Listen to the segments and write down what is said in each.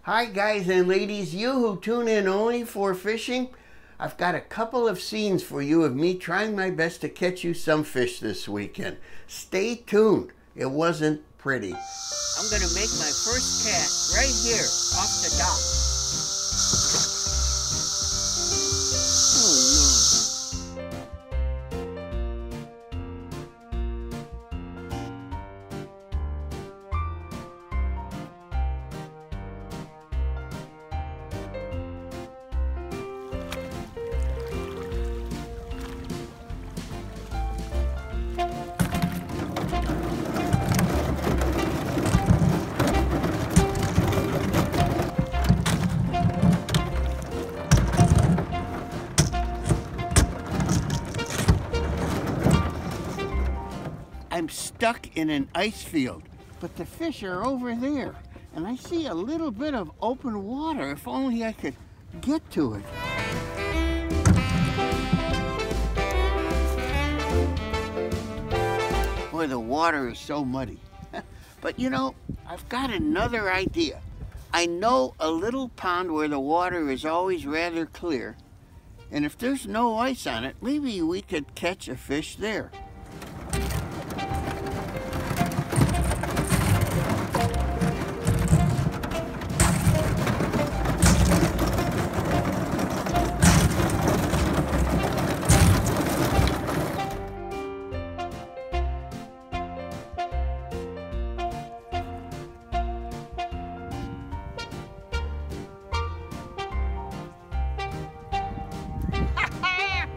Hi guys and ladies, you who tune in only for fishing, I've got a couple of scenes for you of me trying my best to catch you some fish this weekend. Stay tuned. It wasn't pretty. I'm gonna make my first cast right here off the dock. I'm stuck in an ice field, but the fish are over there, and I see a little bit of open water. If only I could get to it. Boy, the water is so muddy. But you know, I've got another idea. I know a little pond where the water is always rather clear, and if there's no ice on it, maybe we could catch a fish there.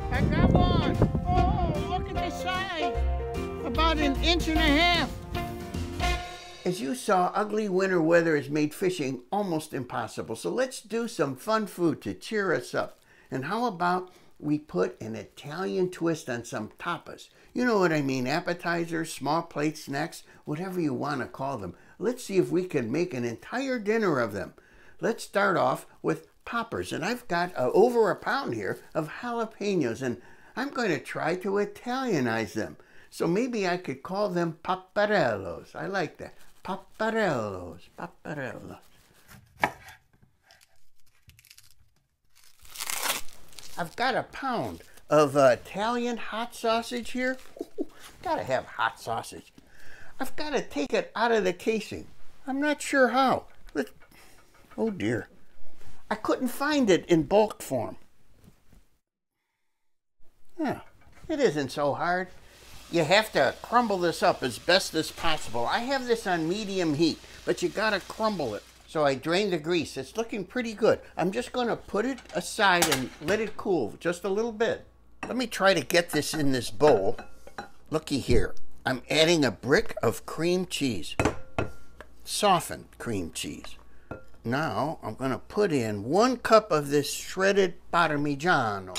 I got one. Oh, look at the size. About 1.5 inches. As you saw, ugly winter weather has made fishing almost impossible. So let's do some fun food to cheer us up. And how about we put an Italian twist on some tapas? You know what I mean, appetizers, small plate snacks, whatever you want to call them. Let's see if we can make an entire dinner of them. Let's start off with poppers, and I've got over 1 pound here of jalapeños, and I'm going to try to Italianize them. So maybe I could call them Popperellos. I like that. Popperellos, Popperellos. I've got 1 pound of Italian hot sausage here. Ooh, gotta have hot sausage. I've got to take it out of the casing. I'm not sure how. Oh dear. I couldn't find it in bulk form. Yeah, it isn't so hard. You have to crumble this up as best as possible. I have this on medium heat, but you gotta crumble it. So I drained the grease. It's looking pretty good. I'm just gonna put it aside and let it cool just a little bit. Let me try to get this in this bowl. Looky here. I'm adding a brick of cream cheese. Softened cream cheese. Now, I'm going to put in 1 cup of this shredded Parmesan.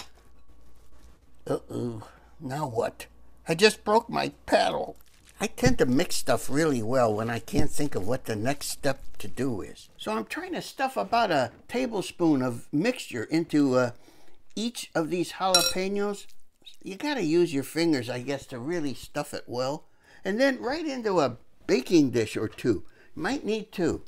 Uh-oh. Now what? I just broke my paddle. I tend to mix stuff really well when I can't think of what the next step to do is. So I'm trying to stuff about 1 tablespoon of mixture into each of these jalapeños. You got to use your fingers, I guess, to really stuff it well. And then right into a baking dish or 2. You might need 2.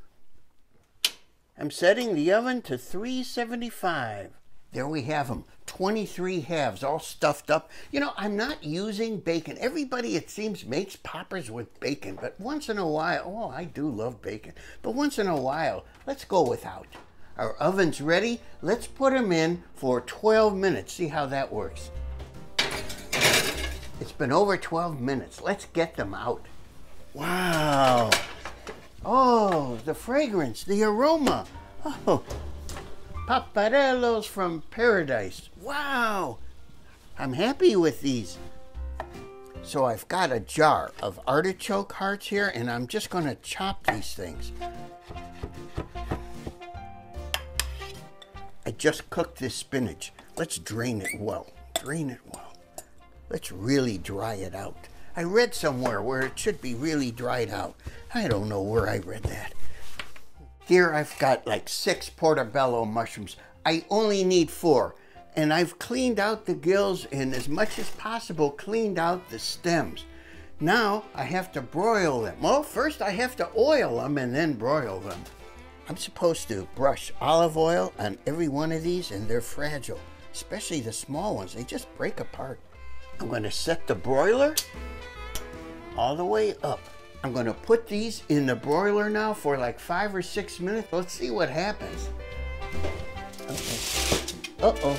I'm setting the oven to 375. There we have them, 23 halves, all stuffed up. You know, I'm not using bacon. Everybody, it seems, makes poppers with bacon, but once in a while, oh, I do love bacon, but once in a while, let's go without. Our oven's ready. Let's put them in for 12 minutes. See how that works. It's been over 12 minutes. Let's get them out. Wow. Oh, the fragrance, the aroma. Oh, Popperellos from paradise. Wow. I'm happy with these. So I've got a jar of artichoke hearts here, and I'm just going to chop these things. I just cooked this spinach. Let's drain it well. Drain it well. Let's really dry it out. I read somewhere where it should be really dried out. I don't know where I read that. Here I've got like 6 portobello mushrooms. I only need 4. And I've cleaned out the gills and as much as possible cleaned out the stems. Now I have to broil them. Well, first I have to oil them and then broil them. I'm supposed to brush olive oil on every one of these, and they're fragile, especially the small ones. They just break apart. I'm going to set the broiler all the way up. I'm going to put these in the broiler now for like 5 or 6 minutes. Let's see what happens. Okay. Uh-oh.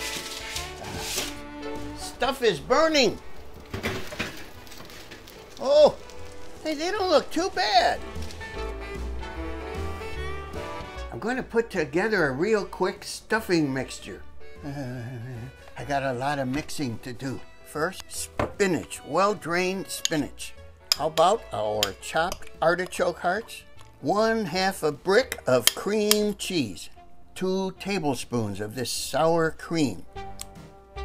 Stuff is burning. Oh, hey, they don't look too bad. I'm going to put together a real quick stuffing mixture. I got a lot of mixing to do. First, spinach, well-drained spinach. How about our chopped artichoke hearts? 1/2 a brick of cream cheese. 2 tablespoons of this sour cream.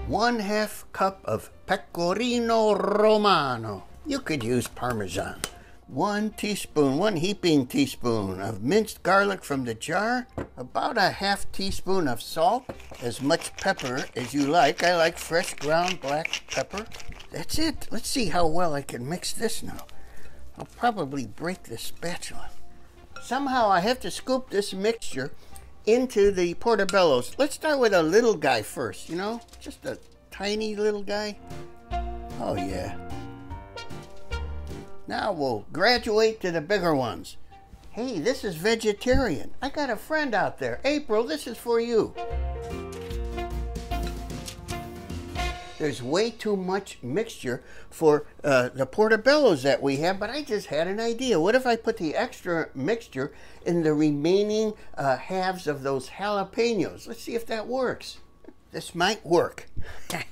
1/2 cup of pecorino romano. You could use Parmesan. 1 heaping teaspoon of minced garlic from the jar. About a 1/2 teaspoon of salt. As much pepper as you like. I like fresh ground black pepper. That's it. Let's see how well I can mix this now. I'll probably break the spatula. Somehow I have to scoop this mixture into the portobellos. Let's start with a little guy first, you know? Just a tiny little guy. Oh yeah. Now we'll graduate to the bigger ones. Hey, this is vegetarian. I got a friend out there. April, this is for you. There's way too much mixture for the portobellos that we have, but I just had an idea. What if I put the extra mixture in the remaining halves of those jalapeños? Let's see if that works. This might work.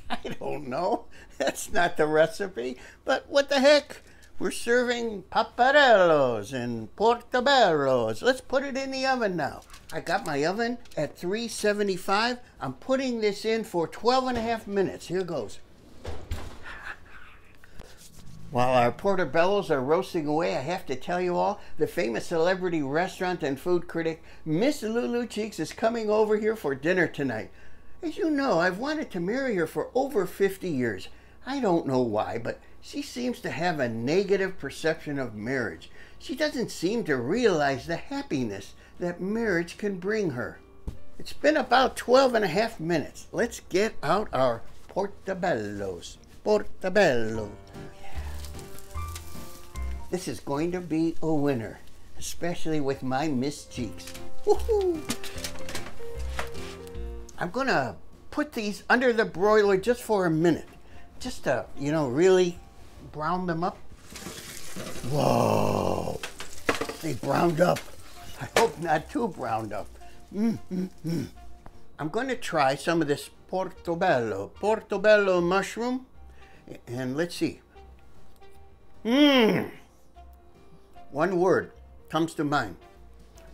I don't know. That's not the recipe, but what the heck? We're serving Popperellos and Portobellos. Let's put it in the oven now. I got my oven at 375. I'm putting this in for 12.5 minutes. Here goes. While our portobellos are roasting away, I have to tell you all, the famous celebrity restaurant and food critic, Miss Lulu Cheeks, is coming over here for dinner tonight. As you know, I've wanted to marry her for over 50 years. I don't know why, but she seems to have a negative perception of marriage. She doesn't seem to realize the happiness that marriage can bring her. It's been about 12.5 minutes. Let's get out our portobellos. Portobello. Yeah. This is going to be a winner, especially with my Miss Cheeks. Woohoo! I'm gonna put these under the broiler just for a minute. Just to, you know, really brown them up. Whoa! They browned up. I hope not too browned up. I'm going to try some of this portobello mushroom, and let's see. One word comes to mind.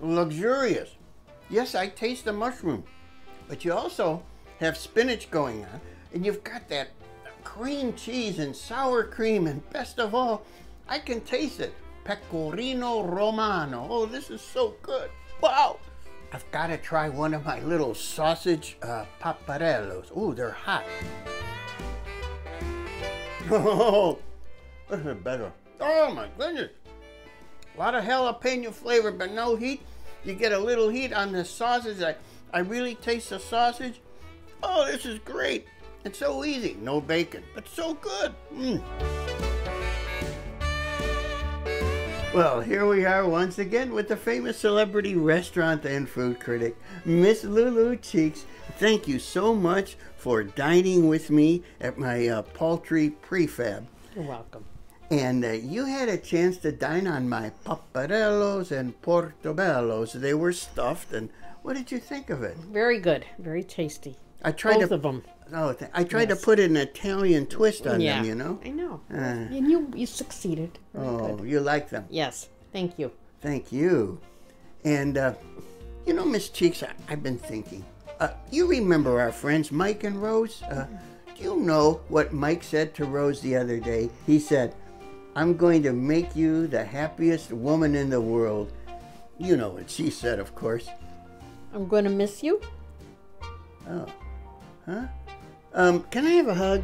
Luxurious. Yes, I taste the mushroom, but you also have spinach going on, and you've got that cream cheese and sour cream, and best of all, I can taste it. Pecorino romano. Oh, this is so good. Wow. I've got to try one of my little sausage Popperellos. Oh, they're hot. Oh, this is better. Oh my goodness. A lot of jalapeno flavor, but no heat. You get a little heat on the sausage. I really taste the sausage. Oh, this is great. It's so easy. No bacon, but so good. Well, here we are once again with the famous celebrity restaurant and food critic, Miss Lulu Cheeks. Thank you so much for dining with me at my poultry prefab. You're welcome. And you had a chance to dine on my Popperellos and Portobellos. They were stuffed, and what did you think of it? Very good. Very tasty. I tried Both of them. Oh, I tried to put an Italian twist on them, you know? I know. And you succeeded. Very good. You like them? Yes. Thank you. Thank you. And, you know, Miss Cheeks, I've been thinking. You remember our friends Mike and Rose? Do you know what Mike said to Rose the other day? He said, "I'm going to make you the happiest woman in the world." You know what she said, of course. I'm going to miss you. Oh. Huh? Can I have a hug?